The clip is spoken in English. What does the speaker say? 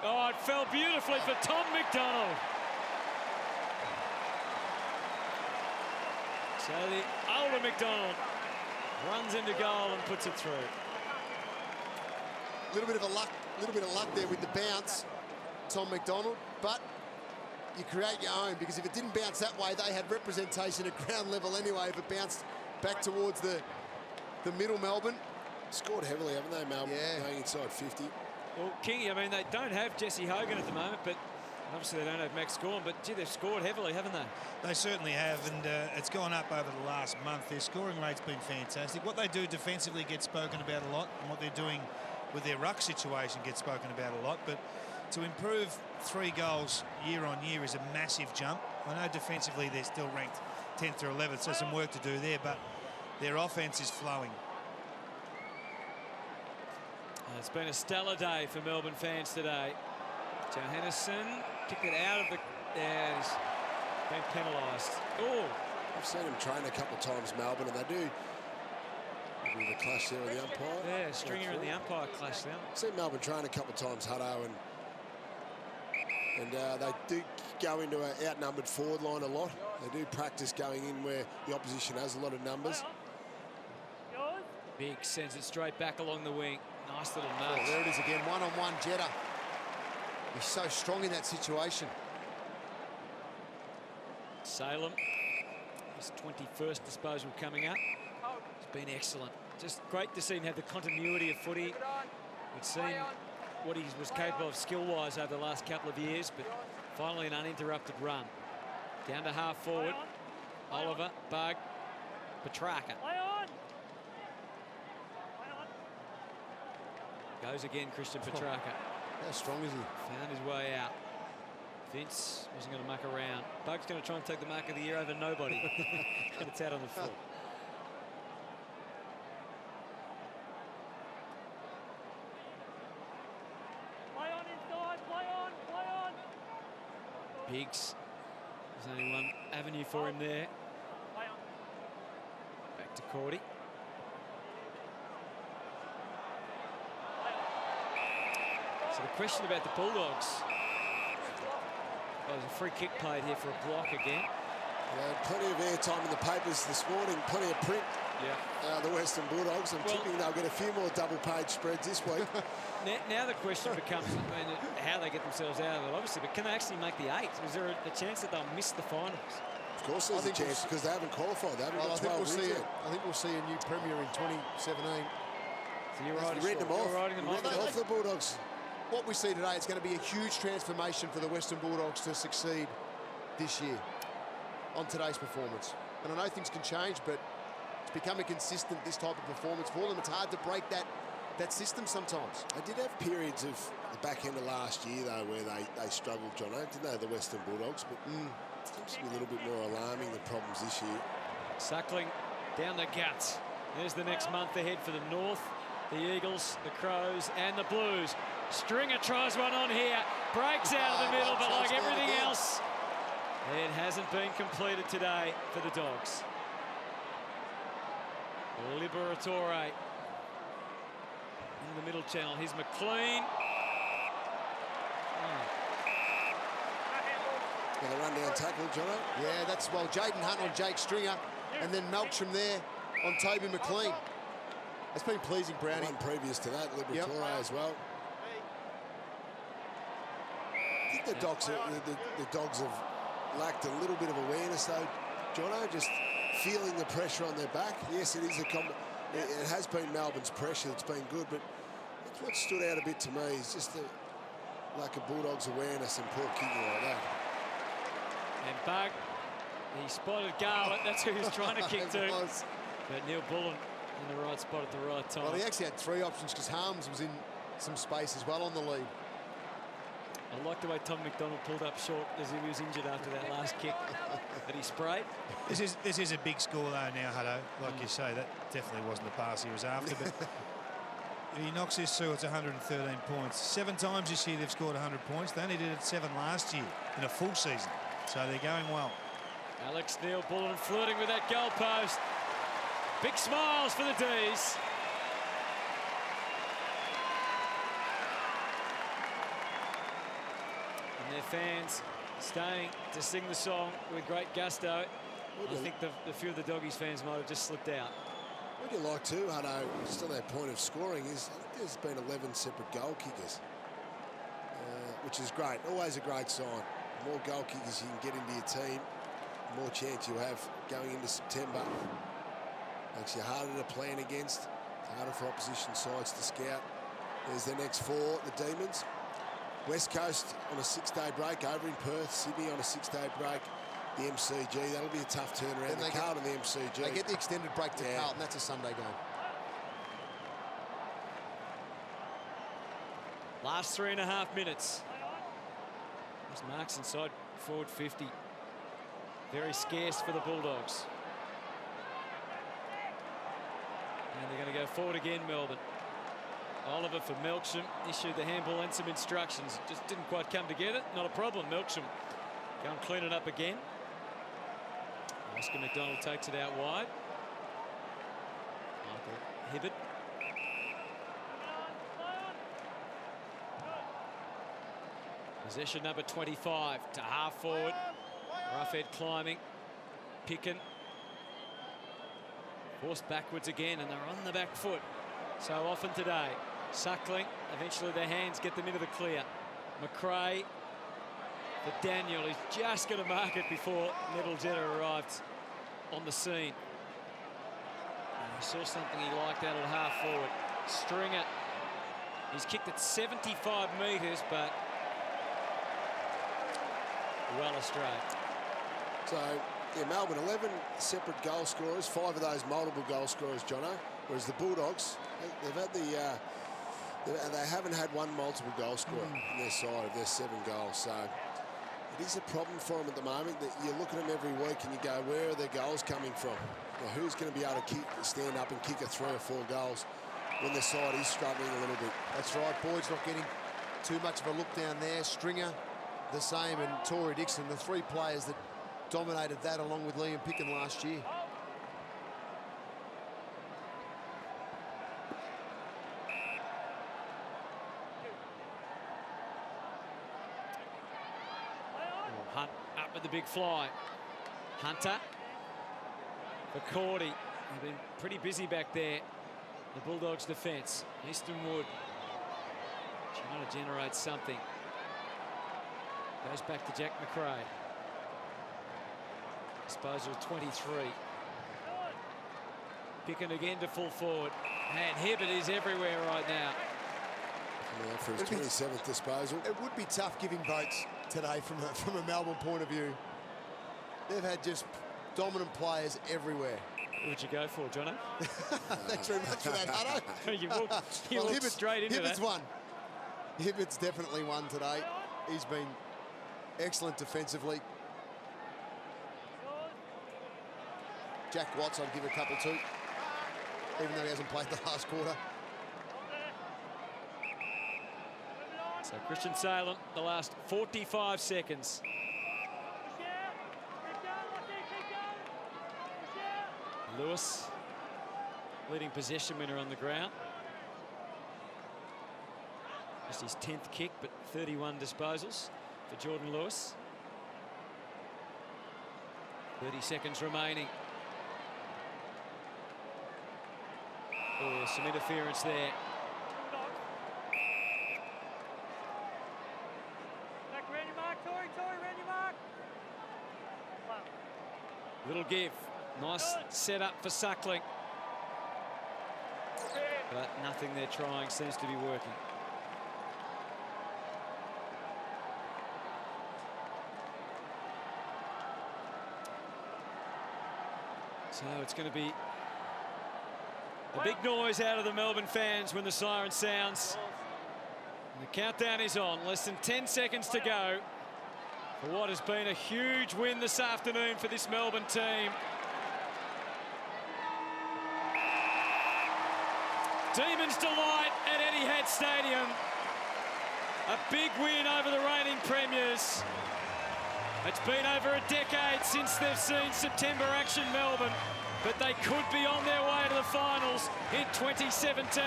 Oh, it fell beautifully for Tom McDonald. So the older McDonald runs into goal and puts it through. A little bit of luck there with the bounce, Tom McDonald, but you create your own, because if it didn't bounce that way, they had representation at ground level anyway. If it bounced back towards the middle, Melbourne. Scored heavily, haven't they, Melbourne? Yeah. Going inside 50. Well, Kingy, I mean, they don't have Jesse Hogan at the moment, but obviously they don't have Max Gorn, but gee, they've scored heavily, haven't they? They certainly have, and it's gone up over the last month. Their scoring rate's been fantastic. What they do defensively gets spoken about a lot, and what they're doing with their ruck situation gets spoken about a lot, but to improve 3 goals year on year is a massive jump. I know defensively they're still ranked 10th or 11th, so some work to do there, but their offense is flowing. It's been a stellar day for Melbourne fans today. Johannesson kicked it out of the... Yeah, he's been penalised. Oh! I've seen him train a couple of times, Melbourne, and they do. Maybe the clash there with the umpire. Yeah, Stringer and the umpire clash there. I've seen Melbourne train a couple of times, Hutto, and they do go into an outnumbered forward line a lot. They do practice going in where the opposition has a lot of numbers. Big sends it straight back along the wing. Nice little Oh, nudge. there it is again, one-on-one Jetta. He's so strong in that situation. Salem, his 21st disposal coming up. It's been excellent. Just great to see him have the continuity of footy. We've seen what he was capable of skill-wise over the last couple of years, but finally an uninterrupted run. Down to half forward. Oliver, Bug, Petrarca. Goes again, Christian Petrarca. How strong is he? Found his way out. Vince wasn't going to muck around. Bug's going to try and take the mark of the year over nobody. And it's out on the floor. Play on inside, play on. Biggs. There's only one avenue for him there. Play on. Back to Cordy. So the question about the Bulldogs. Oh, there's a free kick played here for a block again. Plenty of airtime in the papers this morning, plenty of print. Yeah. The Western Bulldogs. I'm tipping they'll get a few more double-page spreads this week. Now the question becomes how they get themselves out of it, obviously, but can they actually make the 8? Is there a chance that they'll miss the finals? Of course there's a chance, because they haven't qualified. They haven't got 12 wins yet. I think we'll see a new premier in 2017. So you're right. Written them off. Writing them off. The Bulldogs. What we see today, it's going to be a huge transformation for the Western Bulldogs to succeed this year on today's performance. And I know things can change, but it's becoming consistent, this type of performance for them. It's hard to break that system sometimes. They did have periods of the back end of last year, though, where they struggled, John. Didn't they, the Western Bulldogs? But it seems to be a little bit more alarming, the problems this year. Suckling down the guts. There's the next month ahead for the North, the Eagles, the Crows, and the Blues. Stringer tries one on here, breaks out of the middle, but like everything else, it hasn't been completed today for the Dogs. Liberatore in the middle channel. Here's McLean. Well, the run-down tackle, Jono. Yeah, that's, well, Jaden Hunt on Jake Stringer, and then Melksham there on Toby McLean. It's been pleasing, Brownie. One previous to that, Liberatore as well. I think the Dogs have lacked a little bit of awareness, though, Jono, just feeling the pressure on their back. Yes, it is it has been Melbourne's pressure that's been good, but what stood out a bit to me is just the lack of Bulldogs awareness and poor kicking like that. And Bug, he spotted Garlett. That's who he was trying to kick to. But Neil Bullen in the right spot at the right time. Well, he actually had 3 options because Harms was in some space as well on the lead. I like the way Tom McDonald pulled up short as he was injured after that last kick that he sprayed. This is a big score though now, Hutto. Like you say, that definitely wasn't the pass he was after. But if he knocks this through, it's 113 points. 7 times this year they've scored 100 points. They only did it 7 last year in a full season. So they're going well. Alex Neil Bullen flirting with that goalpost. Big smiles for the D's. And their fans staying to sing the song with great gusto. I think the few of the Doggies fans might have just slipped out. What you like too, Hutto, just on that point of scoring, is there's been 11 separate goal kickers, which is great. Always a great sign. The more goal kickers you can get into your team, the more chance you have going into September. Makes you harder to plan against. It's harder for opposition sides to scout. There's their next 4, the Demons. West Coast on a 6-day break, over in Perth. Sydney on a 6-day break. The MCG, that'll be a tough turnaround. The Carlton, the MCG. They get the extended break to Carlton. That's a Sunday game. Last 3.5 minutes. There's marks inside forward 50. Very scarce for the Bulldogs. And they're going to go forward again, Melbourne. Oliver for Melksham issued the handball and some instructions. Just didn't quite come together. Not a problem. Melksham go and clean it up again. Oscar McDonald takes it out wide. Michael Hibbert. Possession number 25 to half forward. Roughhead climbing. Picken. Forced backwards again, and they're on the back foot so often today. Suckling. Eventually their hands get them into the clear. McRae for Daniel. He's just going to mark it before Neville Jetta arrived on the scene. And he saw something he liked out at half forward. Stringer. He's kicked it 75 metres, but well astray. So, yeah, Melbourne, 11 separate goal scorers, 5 of those multiple goal scorers, Jono. Whereas the Bulldogs, they've had they haven't had one multiple goal scorer on their side of their 7 goals. So it is a problem for them at the moment that you look at them every week and you go, where are their goals coming from? Now, who's going to be able to stand up and kick a 3 or 4 goals when the side is struggling a little bit? That's right. Boyd's not getting too much of a look down there. Stringer, the same, and Tory Dixon, the 3 players that dominated that along with Liam Picken last year. Hunt up with the big fly. Hunter for Cordy. They've been pretty busy back there. The Bulldogs' defence. Easton Wood trying to generate something. Goes back to Jack McRae. Disposal 23. Picking again to full forward. And Hibbert is everywhere right now. For his 27th disposal. It would be tough giving votes today from a Melbourne point of view. They've had just dominant players everywhere. Who would you go for, Jono? Thanks very much for that, Hutto. you walked straight into Hibbert's that. won. Hibbert's definitely won today. He's been excellent defensively. Jack Watts, I'd give a couple too, even though he hasn't played the last quarter. So Christian Salem, the last 45 seconds. Lewis, leading possession winner on the ground. Just his 10th kick, but 31 disposals for Jordan Lewis. 30 seconds remaining. Oh, some interference there. Little give. Nice setup for Suckling. But nothing they're trying seems to be working. So it's going to be a big noise out of the Melbourne fans when the siren sounds. And the countdown is on. Less than 10 seconds to go for what has been a huge win this afternoon for this Melbourne team. Demons delight at Etihad Stadium. A big win over the reigning premiers. It's been over a decade since they've seen September action Melbourne, but they could be on their way to the finals in 2017.